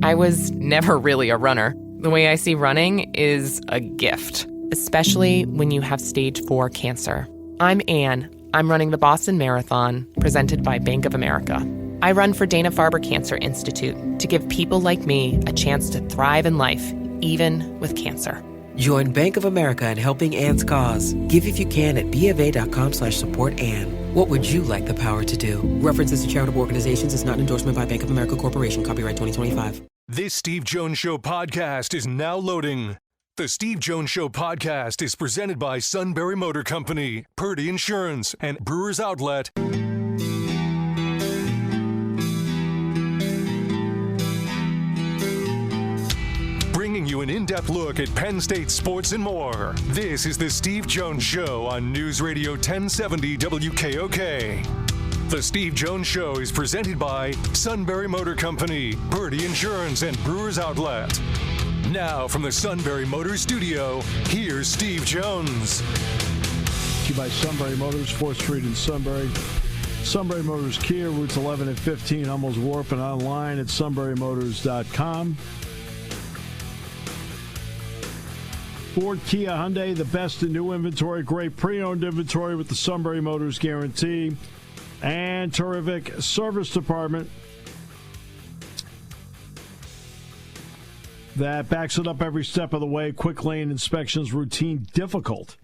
I was never really a runner. The way I see running is a gift, especially when you have stage 4 cancer. I'm Anne. I'm running the Boston Marathon, presented by Bank of America. I run for Dana-Farber Cancer Institute to give people like me a chance to thrive in life, even with cancer. Join Bank of America in helping Anne's cause. Give if you can at BofA.com/supportAnne. What would you like the power to do? References to charitable organizations is not an endorsement by Bank of America Corporation. Copyright 2025. This Steve Jones Show podcast is now loading. The Steve Jones Show podcast is presented by Sunbury Motor Company, Purdy Insurance, and Brewers Outlet. Bringing you an in-depth look at Penn State sports and more. This is the Steve Jones Show on News Radio 1070 WKOK. The Steve Jones Show is presented by Sunbury Motor Company, Purdy Insurance, and Brewers Outlet. Now from the Sunbury Motors studio, here's Steve Jones. Thank you by Sunbury Motors, 4th Street in Sunbury. Sunbury Motors Kia, routes 11 and 15, Hummels Wharf, and online at sunburymotors.com. Ford, Kia, Hyundai, the best in new inventory, great pre-owned inventory with the Sunbury Motors guarantee, and terrific service department that backs it up every step of the way. Quick lane inspections, routine, difficult.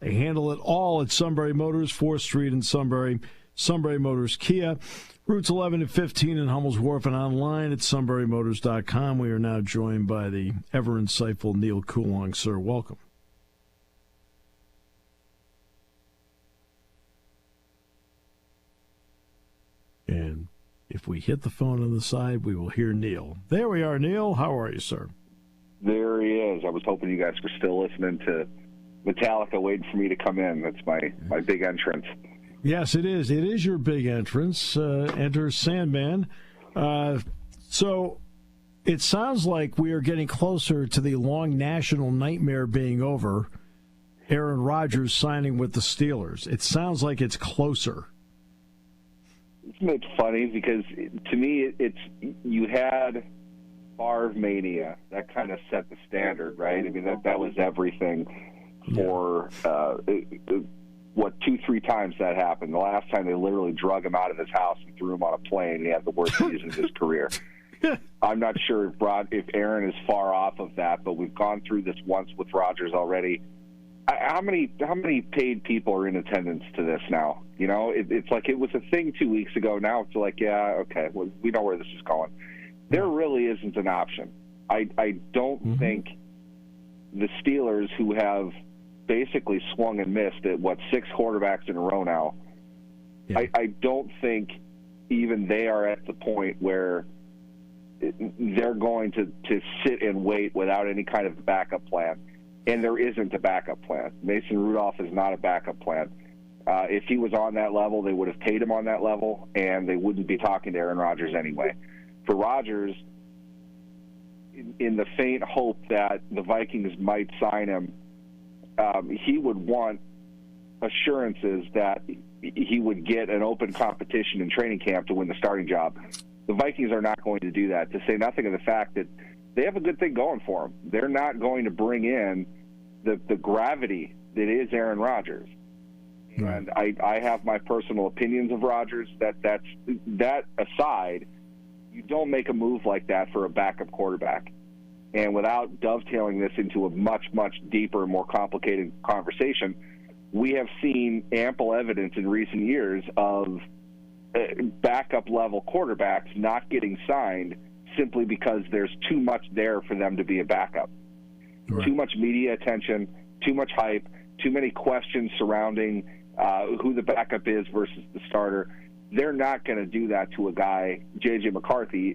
They handle it all at Sunbury Motors, 4th Street in Sunbury. Sunbury Motors Kia, routes 11 and 15 in Hummels Wharf, and online at sunburymotors.com. We are now joined by the ever insightful Neal Coolong. Sir, welcome. And if we hit the phone on the side, we will hear Neal. There we are, Neal. How are you, sir? There he is. I was hoping you guys were still listening to Metallica waiting for me to come in. That's my big entrance. Yes, it is. It is your big entrance. Enter Sandman. So it sounds like we are getting closer to the long national nightmare being over. Aaron Rodgers signing with the Steelers. It sounds like it's closer. Isn't it funny? Because to me, it's you had Favre mania. That kind of set the standard, right? I mean, that was everything for 2-3 times that happened. The last time they literally drug him out of his house and threw him on a plane, and he had the worst season of his career. I'm not sure if Aaron is far off of that, but we've gone through this once with Rodgers already. How many paid people are in attendance to this now? You know, it's like it was a thing 2 weeks ago. Now it's like, yeah, okay, well, we know where this is going. There really isn't an option. I don't think the Steelers, who have basically swung and missed at 6 quarterbacks in a row now, I don't think even they are at the point where they're going to sit and wait without any kind of backup plan. And there isn't a backup plan. Mason Rudolph is not a backup plan. If he was on that level, they would have paid him on that level, and they wouldn't be talking to Aaron Rodgers anyway. For Rodgers, in the faint hope that the Vikings might sign him, he would want assurances that he would get an open competition in training camp to win the starting job. The Vikings are not going to do that, to say nothing of the fact that they have a good thing going for them. They're not going to bring in the gravity that is Aaron Rodgers. Right. And I have my personal opinions of Rodgers. That aside, you don't make a move like that for a backup quarterback. And without dovetailing this into a much, much deeper and more complicated conversation, we have seen ample evidence in recent years of backup-level quarterbacks not getting signed simply because there's too much there for them to be a backup. Right. Too much media attention, too much hype, too many questions surrounding who the backup is versus the starter. They're not going to do that to a guy, J.J. McCarthy,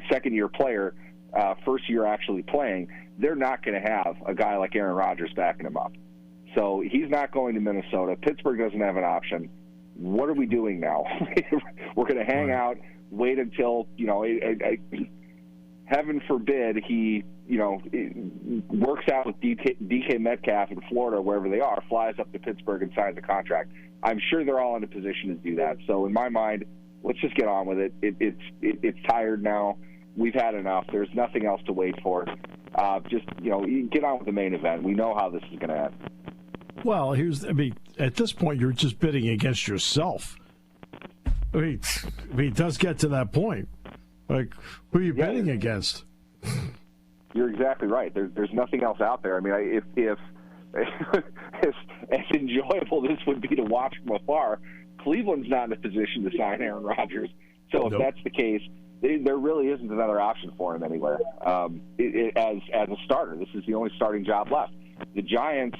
second-year player, first year actually playing. They're not going to have a guy like Aaron Rodgers backing him up. So he's not going to Minnesota. Pittsburgh doesn't have an option. What are we doing now? We're going to hang out, wait until, heaven forbid he, works out with DK Metcalf in Florida, wherever they are, flies up to Pittsburgh and signs a contract. I'm sure they're all in a position to do that. So in my mind, let's just get on with it. It's tired now. we've had enough. There's nothing else to wait for. Just, get on with the main event. We know how this is going to end. Well, at this point, you're just bidding against yourself. It does get to that point. Like, who are you bidding against? You're exactly right. There's nothing else out there. I mean, if as enjoyable this would be to watch from afar, Cleveland's not in a position to sign Aaron Rodgers. So if that's the case, there really isn't another option for him anywhere. As a starter, this is the only starting job left. The Giants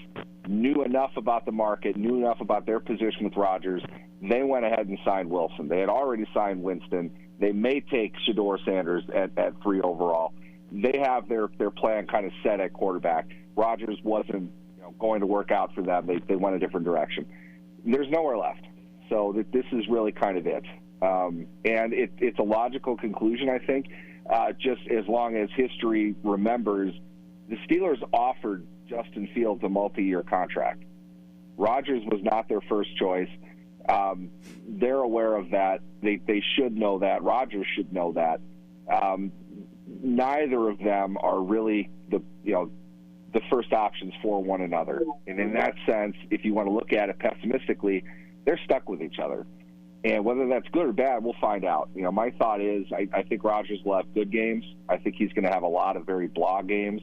knew enough about the market, knew enough about their position with Rodgers. They went ahead and signed Wilson. They had already signed Winston. They may take Shedeur Sanders at 3 overall. They have their plan kind of set at quarterback. Rodgers wasn't going to work out for them. They went a different direction. There's nowhere left. So this is really kind of it. And it's a logical conclusion, I think, just as long as history remembers the Steelers offered Justin Fields a multi-year contract. Rodgers was not their first choice. They're aware of that. They should know that. Rodgers should know that. Neither of them are really the first options for one another. And in that sense, if you want to look at it pessimistically, they're stuck with each other. And whether that's good or bad, we'll find out. My thought is I think Rodgers will have good games. I think he's going to have a lot of very blah games.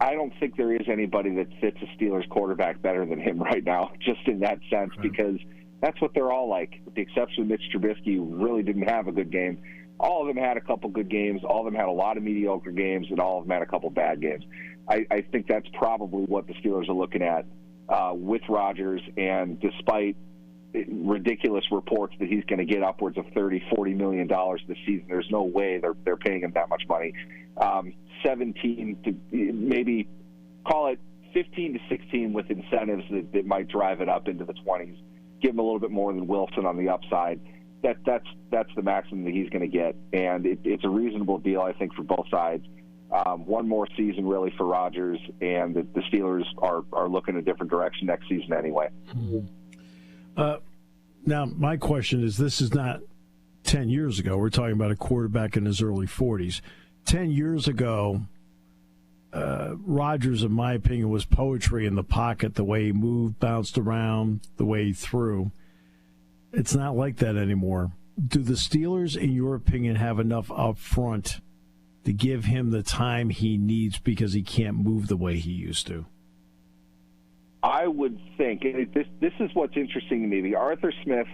I don't think there is anybody that fits a Steelers quarterback better than him right now, just in that sense, because that's what they're all like, with the exception of Mitch Trubisky, who really didn't have a good game. All of them had a couple good games. All of them had a lot of mediocre games, and all of them had a couple bad games. I think that's probably what the Steelers are looking at with Rodgers, and despite ridiculous reports that he's going to get upwards of $30-40 million this season, there's no way they're paying him that much money. 17 to maybe call it 15 to 16 with incentives that might drive it up into the 20s. Give him a little bit more than Wilson on the upside. That's the maximum that he's going to get, and it's a reasonable deal, I think, for both sides. One more season really for Rodgers, and the Steelers are looking a different direction next season anyway. Now, my question is, this is not 10 years ago. We're talking about a quarterback in his early 40s. 10 years ago, Rodgers, in my opinion, was poetry in the pocket, the way he moved, bounced around, the way he threw. It's not like that anymore. Do the Steelers, in your opinion, have enough up front to give him the time he needs because he can't move the way he used to? I would think, and this is what's interesting to me, the Arthur Smith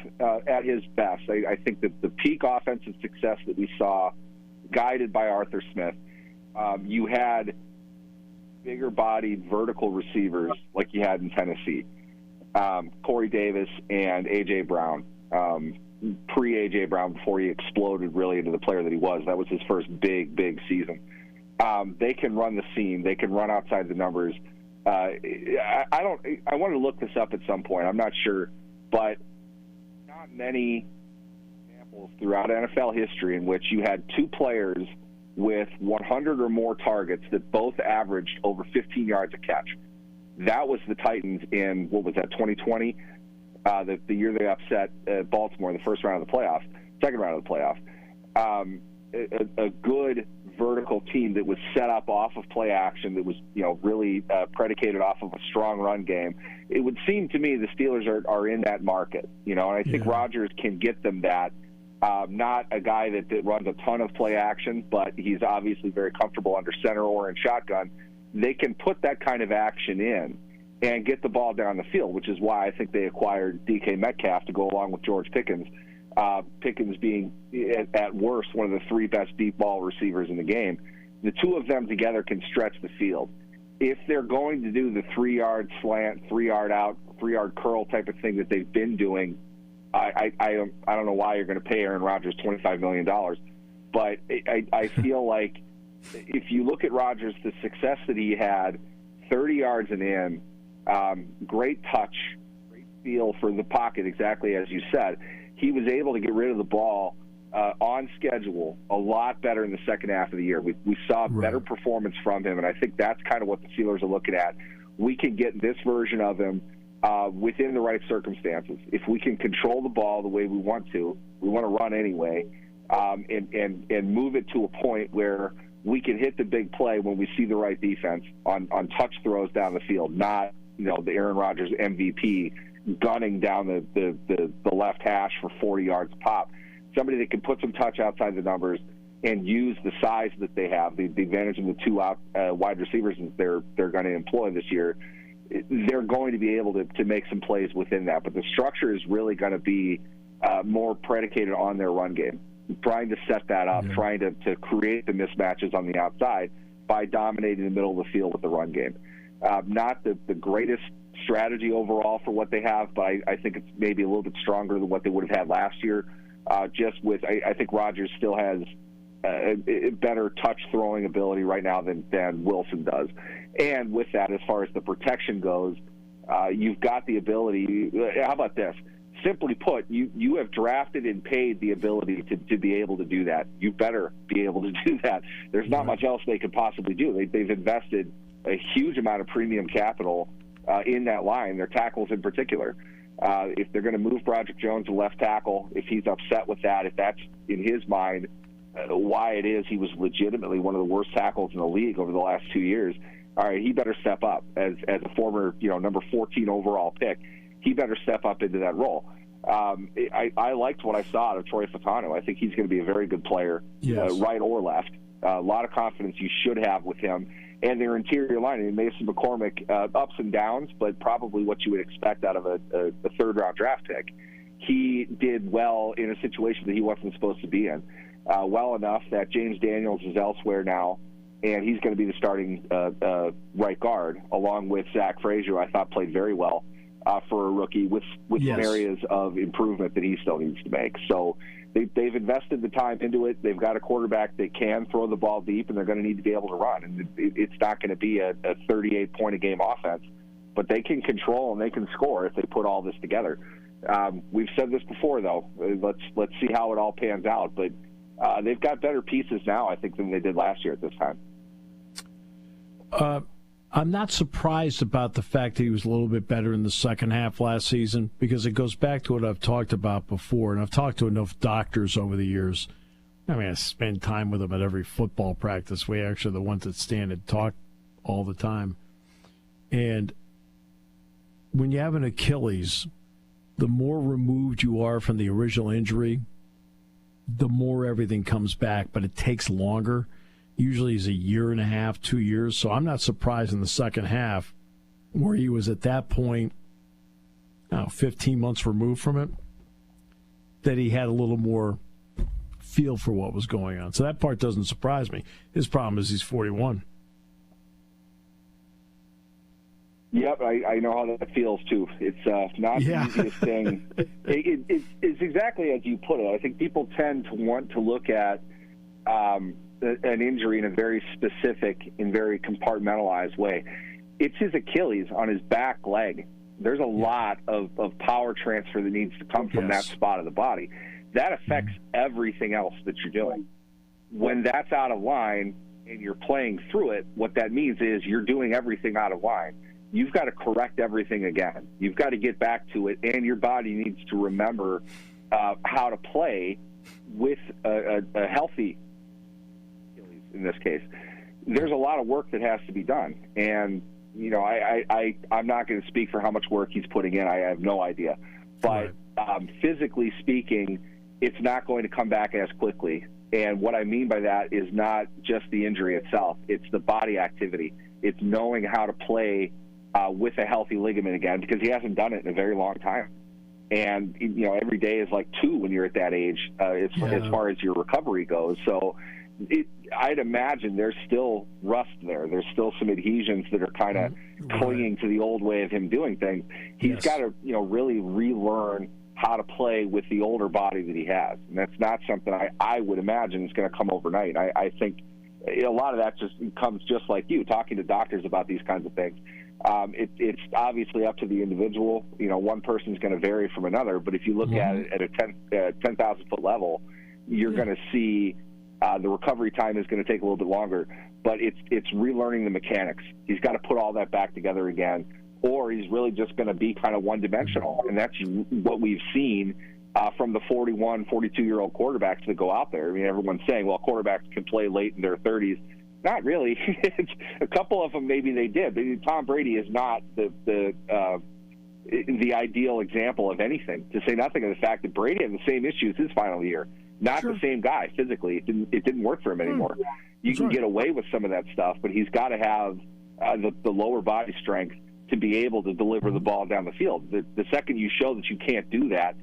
at his best. I think that the peak offensive success that we saw, guided by Arthur Smith, you had bigger-bodied vertical receivers like you had in Tennessee. Corey Davis and A.J. Brown, pre-A.J. Brown, before he exploded really into the player that he was. That was his first big season. They can run the seam. They can run outside the numbers. I wanted to look this up at some point. I'm not sure, but not many examples throughout NFL history in which you had two players with 100 or more targets that both averaged over 15 yards a catch. That was the Titans in, 2020, the year they upset Baltimore in the second round of the playoff. A good vertical team that was set up off of play action, that was really predicated off of a strong run game. It would seem to me the Steelers are in that market, and I think Rodgers can get them that. Not a guy that runs a ton of play action, but he's obviously very comfortable under center or in shotgun. They can put that kind of action in and get the ball down the field, which is why I think they acquired DK Metcalf to go along with George Pickens. Pickens being, at worst, one of the three best deep ball receivers in the game. The two of them together can stretch the field. If they're going to do the 3-yard slant, 3-yard out, 3-yard curl type of thing that they've been doing, I don't know why you're going to pay Aaron Rodgers $25 million. But I feel like if you look at Rodgers, the success that he had, 30 yards and in, great touch, great feel for the pocket, exactly as you said. He was able to get rid of the ball on schedule a lot better in the second half of the year. We saw better performance from him, and I think that's kind of what the Steelers are looking at. We can get this version of him within the right circumstances. If we can control the ball the way we want to run anyway, and move it to a point where we can hit the big play when we see the right defense on touch throws down the field, not the Aaron Rodgers MVP gunning down the left hash for 40 yards pop. Somebody that can put some touch outside the numbers and use the size that they have, the advantage of the two wide receivers that they're going to employ this year. They're going to be able to make some plays within that. But the structure is really going to be more predicated on their run game, trying to set that up, trying to create the mismatches on the outside by dominating the middle of the field with the run game. Not the greatest strategy overall for what they have, but I think it's maybe a little bit stronger than what they would have had last year. I think Rodgers still has a better touch throwing ability right now than Wilson does. And with that, as far as the protection goes, you've got the ability. How about this? Simply put, you have drafted and paid the ability to be able to do that. You better be able to do that. There's not much else they could possibly do. They've invested a huge amount of premium capital in that line, their tackles in particular. If they're going to move Broderick Jones to left tackle, if he's upset with that, if that's in his mind why it is he was legitimately one of the worst tackles in the league over the last 2 years, all right, he better step up as a former number 14 overall pick. He better step up into that role. I liked what I saw out of Troy Fautanu. I think he's going to be a very good player, right or left. A lot of confidence you should have with him. And their interior line, Mason McCormick, ups and downs, but probably what you would expect out of a third-round draft pick. He did well in a situation that he wasn't supposed to be in, well enough that James Daniels is elsewhere now, and he's going to be the starting right guard, along with Zach Frazier, who I thought played very well for a rookie, with some areas of improvement that he still needs to make. So they've invested the time into it. They've got a quarterback that can throw the ball deep, and they're going to need to be able to run. And it's not going to be a 38-point-a-game offense, but they can control and they can score if they put all this together. We've said this before, though. Let's see how it all pans out. But they've got better pieces now, I think, than they did last year at this time. I'm not surprised about the fact that he was a little bit better in the second half last season, because it goes back to what I've talked about before, and I've talked to enough doctors over the years. I mean, I spend time with them at every football practice. We actually are the ones that stand and talk all the time. And when you have an Achilles, the more removed you are from the original injury, the more everything comes back, but it takes longer. Usually is a year and a half, 2 years. So I'm not surprised in the second half, where he was at that point, 15 months removed from it, that he had a little more feel for what was going on. So that part doesn't surprise me. His problem is he's 41. Yep, I know how that feels, too. It's not the easiest thing. It's exactly as you put it. I think people tend to want to look at an injury in a very specific and very compartmentalized way. It's his Achilles on his back leg. There's a lot of power transfer that needs to come from that spot of the body. That affects everything else that you're doing. When that's out of line and you're playing through it, what that means is you're doing everything out of line. You've got to correct everything again. You've got to get back to it, and your body needs to remember how to play with a healthy, in this case. There's a lot of work that has to be done. And, I'm not going to speak for how much work he's putting in. I have no idea. But physically speaking, it's not going to come back as quickly. And what I mean by that is not just the injury itself. It's the body activity. It's knowing how to play with a healthy ligament again, because he hasn't done it in a very long time. And, every day is like 2 when you're at that age, as far as your recovery goes. So I'd imagine there's still rust there. There's still some adhesions that are kind of clinging to the old way of him doing things. He's got to, really relearn how to play with the older body that he has. And that's not something I would imagine is going to come overnight. I think a lot of that just comes just like you, talking to doctors about these kinds of things. It's obviously up to the individual. One person's going to vary from another, but if you look at it at a 10,000-foot level, you're going to see the recovery time is going to take a little bit longer, but it's relearning the mechanics. He's got to put all that back together again, or he's really just going to be kind of one-dimensional, and that's what we've seen from the 41, 42-year-old quarterbacks that go out there. I mean, everyone's saying, well, quarterbacks can play late in their 30s. Not really. A couple of them maybe they did. But Tom Brady is not the ideal example of anything, to say nothing of the fact that Brady had the same issues his final year. Not the same guy physically. It didn't work for him anymore. You can get away with some of that stuff, but he's got to have the lower body strength to be able to deliver the ball down the field. The second you show that you can't do that,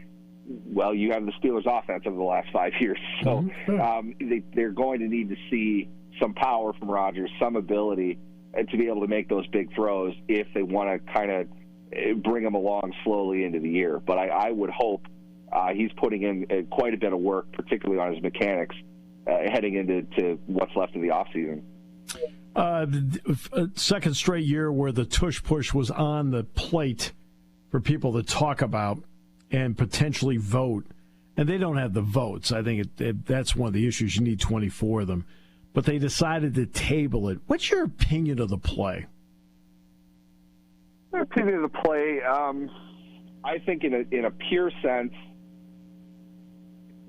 well, you have the Steelers' offense over the last 5 years. So they're going to need to see some power from Rodgers, some ability to be able to make those big throws if they want to kind of bring him along slowly into the year. But I would hope he's putting in quite a bit of work, particularly on his mechanics, heading into what's left of the offseason. Second straight year where the tush push was on the plate for people to talk about and potentially vote. And they don't have the votes. I think that's one of the issues. You need 24 of them. But they decided to table it. What's your opinion of the play? My opinion of the play, I think in a pure sense,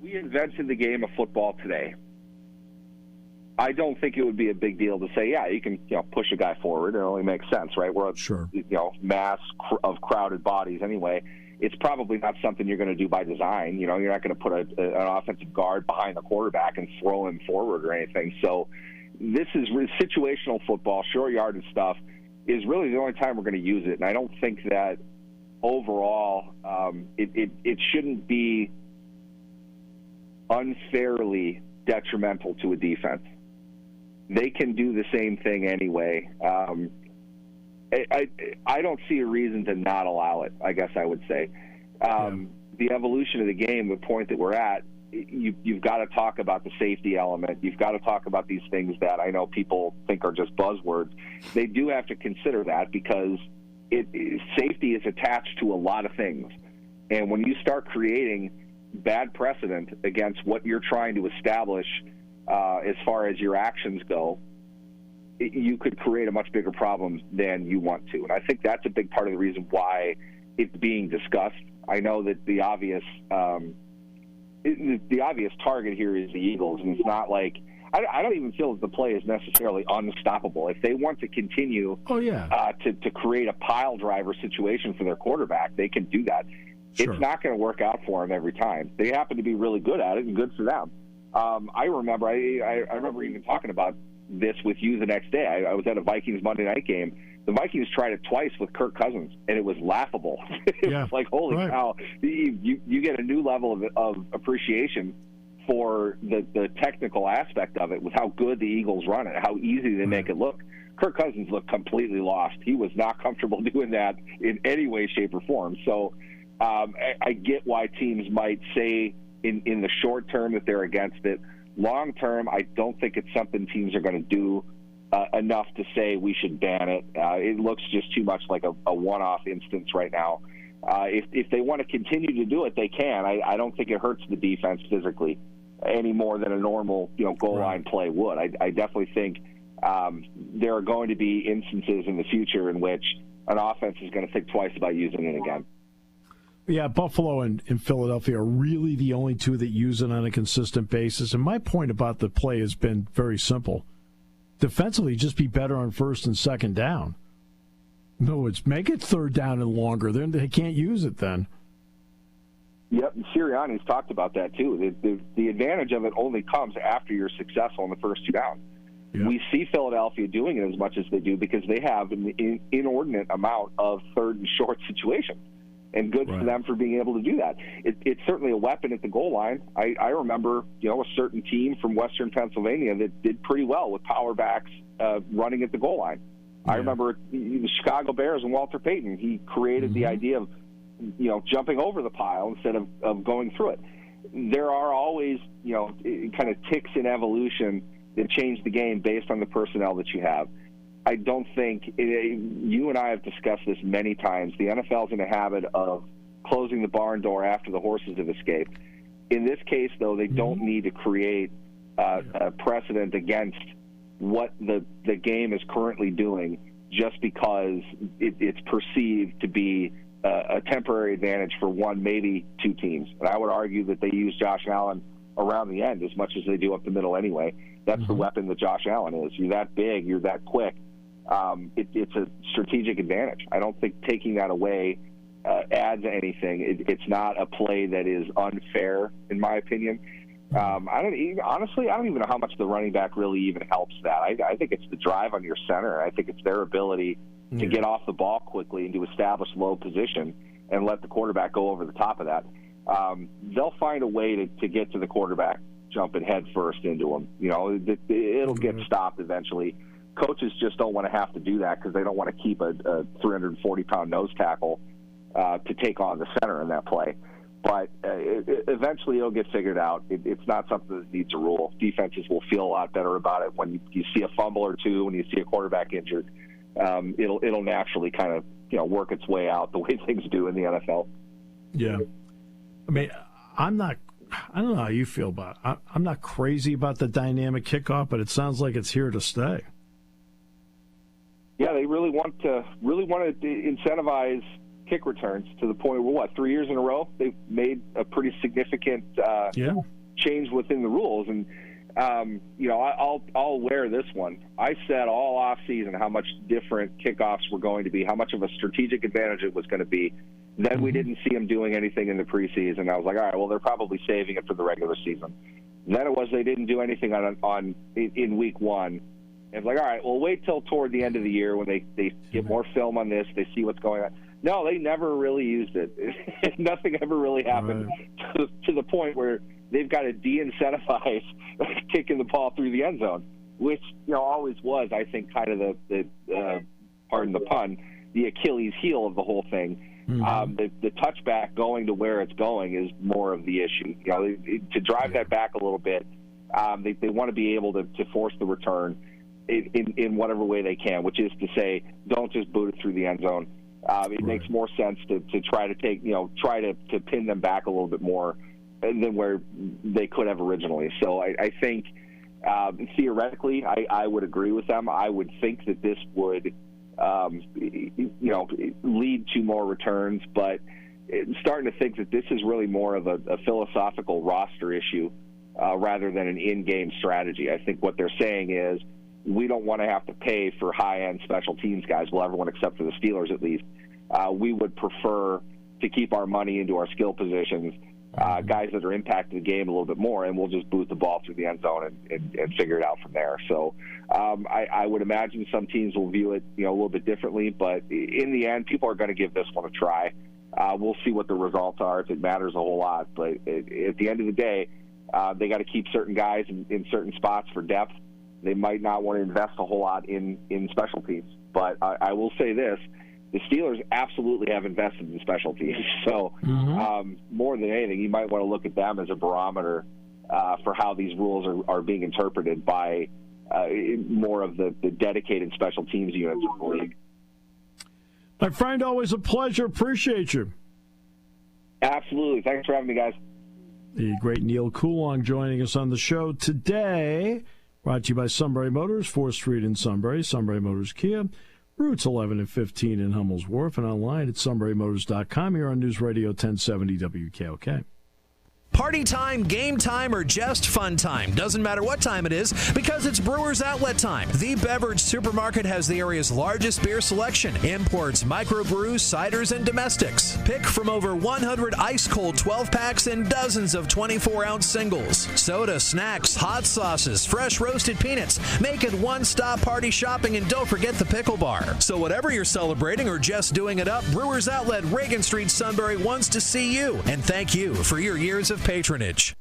we invented the game of football today. I don't think it would be a big deal to say, yeah, you can push a guy forward. It only makes sense, right? We're a mass of crowded bodies anyway. It's probably not something you're going to do by design. You're not going to put an offensive guard behind the quarterback and throw him forward or anything. So this is situational football, short yardage stuff is really the only time we're going to use it. And I don't think that overall it shouldn't be unfairly detrimental to a defense. They can do the same thing anyway. I don't see a reason to not allow it, I guess I would say. The evolution of the game, the point that we're at, you've got to talk about the safety element. You've got to talk about these things that I know people think are just buzzwords. They do have to consider that because safety is attached to a lot of things. And when you start creating bad precedent against what you're trying to establish as far as your actions go, you could create a much bigger problem than you want to. And I think that's a big part of the reason why it's being discussed. I know that the obvious target here is the Eagles, and it's not like I don't even feel that the play is necessarily unstoppable. If they want to continue to create a pile driver situation for their quarterback, they can do that. Sure. It's not going to work out for them every time. They happen to be really good at it, and good for them. I remember even talking about this with you the next day. I was at a Vikings Monday night game. The Vikings tried it twice with Kirk Cousins, and it was laughable. It was like, holy cow, you get a new level of appreciation for the technical aspect of it with how good the Eagles run it, how easy they make it look. Kirk Cousins looked completely lost. He was not comfortable doing that in any way, shape, or form. So I get why teams might say in the short term that they're against it. Long term, I don't think it's something teams are going to do enough to say we should ban it. It looks just too much like a one-off instance right now. If they want to continue to do it, they can. I don't think it hurts the defense physically any more than a normal goal line play would. I definitely think there are going to be instances in the future in which an offense is going to think twice about using it again. Yeah, Buffalo and Philadelphia are really the only two that use it on a consistent basis. And my point about the play has been very simple. Defensively, just be better on first and second down. No, it's make it third down and longer. Then they can't use it then. Yep, and Sirianni's talked about that too. The advantage of it only comes after you're successful in the first two downs. Yep. We see Philadelphia doing it as much as they do because they have an inordinate amount of third and short situations. And good for them for being able to do that. It's certainly a weapon at the goal line. I remember, a certain team from Western Pennsylvania that did pretty well with power backs running at the goal line. Yeah. I remember the Chicago Bears and Walter Payton. He created the idea of, jumping over the pile instead of going through it. There are always, kind of ticks in evolution that change the game based on the personnel that you have. I don't think you and I have discussed this many times. The NFL is in a habit of closing the barn door after the horses have escaped. In this case, though, they don't need to create a precedent against what the game is currently doing just because it's perceived to be a temporary advantage for one, maybe two teams. And I would argue that they use Josh Allen around the end as much as they do up the middle anyway. That's the weapon that Josh Allen is. You're that big, you're that quick. It's a strategic advantage. I don't think taking that away adds anything. It's not a play that is unfair, in my opinion. I don't even know how much the running back really even helps that. I think it's the drive on your center. I think it's their ability to get off the ball quickly and to establish low position and let the quarterback go over the top of that. They'll find a way to get to the quarterback, jumping head first into him. It'll get stopped eventually. Coaches just don't want to have to do that because they don't want to keep a 340-pound nose tackle to take on the center in that play. But eventually it'll get figured out. It's not something that needs a rule. Defenses will feel a lot better about it when you see a fumble or two, when you see a quarterback injured. It'll naturally kind of work its way out the way things do in the NFL. Yeah. I mean, I don't know how you feel about it. I'm not crazy about the dynamic kickoff, but it sounds like it's here to stay. Yeah, they really want to incentivize kick returns to the point where 3 years in a row they've made a pretty significant change within the rules. And I'll wear this one. I said all off season how much different kickoffs were going to be, how much of a strategic advantage it was going to be. Then we didn't see them doing anything in the preseason. I was like, all right, well, they're probably saving it for the regular season. Then it was they didn't do anything in week one. And it's like, all right, well, wait till toward the end of the year when they get more film on this, they see what's going on. No, they never really used it. Nothing ever really happened to the point where they've got to de-incentivize kicking the ball through the end zone, which always was, I think, kind of the pardon the pun, the Achilles heel of the whole thing. The touchback going to where it's going is more of the issue. To drive that back a little bit, they want to be able to force the return in whatever way they can, which is to say, don't just boot it through the end zone. It makes more sense to try to to pin them back a little bit more than where they could have originally. So I think theoretically, I would agree with them. I would think that this would lead to more returns, but starting to think that this is really more of a philosophical roster issue rather than an in-game strategy. I think what they're saying is we don't want to have to pay for high-end special teams guys, well, everyone except for the Steelers at least. We would prefer to keep our money into our skill positions, guys that are impacting the game a little bit more, and we'll just boot the ball through the end zone and figure it out from there. So I would imagine some teams will view it a little bit differently, but in the end, people are going to give this one a try. We'll see what the results are, if it matters a whole lot. But at the end of the day, they got to keep certain guys in certain spots for depth. They might not want to invest a whole lot in special teams. But I will say this. The Steelers absolutely have invested in special teams. So more than anything, you might want to look at them as a barometer for how these rules are being interpreted by more of the dedicated special teams units of the league. My friend, always a pleasure. Appreciate you. Absolutely. Thanks for having me, guys. The great Neal Coolong joining us on the show today. Brought to you by Sunbury Motors, 4th Street in Sunbury, Sunbury Motors Kia, routes 11 and 15 in Hummel's Wharf, and online at sunburymotors.com here on News Radio 1070 WKOK. Party time, game time, or just fun time. Doesn't matter what time it is because it's Brewers Outlet time. The beverage supermarket has the area's largest beer selection. Imports, microbrews, ciders, and domestics. Pick from over 100 ice-cold 12-packs and dozens of 24-ounce singles. Soda, snacks, hot sauces, fresh roasted peanuts. Make it one-stop party shopping, and don't forget the pickle bar. So whatever you're celebrating or just doing it up, Brewers Outlet, Reagan Street, Sunbury wants to see you. And thank you for your years of patronage.